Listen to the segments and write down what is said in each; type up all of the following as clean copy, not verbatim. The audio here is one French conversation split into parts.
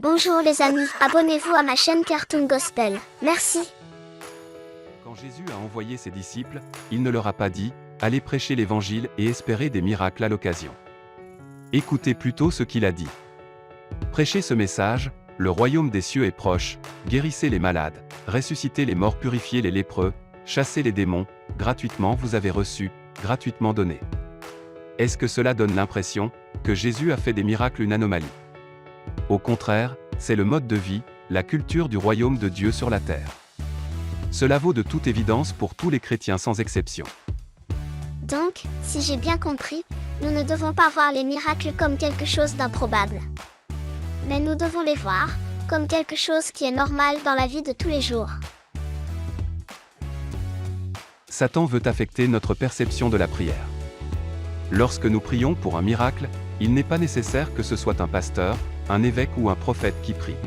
Bonjour les amis, abonnez-vous à ma chaîne Cartoon Gospel. Merci. Quand Jésus a envoyé ses disciples, il ne leur a pas dit « Allez prêcher l'évangile et espérer des miracles à l'occasion ». Écoutez plutôt ce qu'il a dit. Prêchez ce message, le royaume des cieux est proche, guérissez les malades, ressuscitez les morts, purifiez les lépreux, chassez les démons, gratuitement vous avez reçu, gratuitement donné. Est-ce que cela donne l'impression que Jésus a fait des miracles une anomalie? Au contraire, c'est le mode de vie, la culture du royaume de Dieu sur la terre. Cela vaut de toute évidence pour tous les chrétiens sans exception. Donc, si j'ai bien compris, nous ne devons pas voir les miracles comme quelque chose d'improbable. Mais nous devons les voir comme quelque chose qui est normal dans la vie de tous les jours. Satan veut affecter notre perception de la prière. Lorsque nous prions pour un miracle, il n'est pas nécessaire que ce soit un pasteur, un évêque ou un prophète qui prie.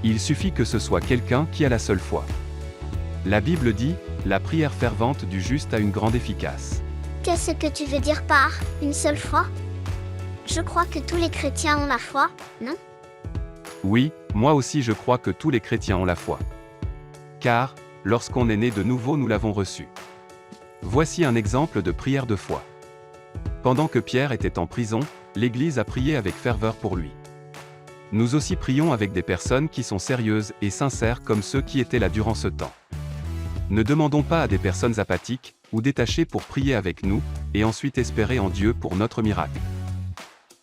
Il suffit que ce soit quelqu'un qui a la seule foi. La Bible dit, la prière fervente du juste a une grande efficace. Qu'est-ce que tu veux dire par « une seule foi » ? Je crois que tous les chrétiens ont la foi, non ? Oui, moi aussi je crois que tous les chrétiens ont la foi. Car, lorsqu'on est né de nouveau nous l'avons reçu. Voici un exemple de prière de foi. Pendant que Pierre était en prison, l'Église a prié avec ferveur pour lui. Nous aussi prions avec des personnes qui sont sérieuses et sincères comme ceux qui étaient là durant ce temps. Ne demandons pas à des personnes apathiques ou détachées pour prier avec nous, et ensuite espérer en Dieu pour notre miracle.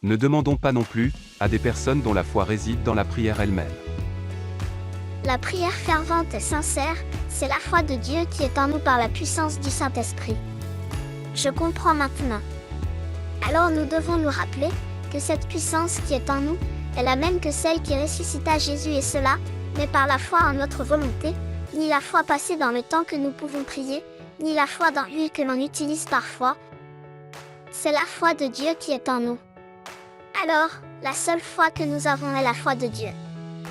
Ne demandons pas non plus à des personnes dont la foi réside dans la prière elle-même. La prière fervente et sincère, c'est la foi de Dieu qui est en nous par la puissance du Saint-Esprit. Je comprends maintenant. Alors nous devons nous rappeler que cette puissance qui est en nous est la même que celle qui ressuscita Jésus, et cela, mais par la foi en notre volonté, ni la foi passée dans le temps que nous pouvons prier, ni la foi dans l'huile que l'on utilise parfois. C'est la foi de Dieu qui est en nous. Alors, la seule foi que nous avons est la foi de Dieu.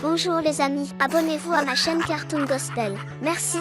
Bonjour les amis, abonnez-vous à ma chaîne Cartoon Gospel. Merci.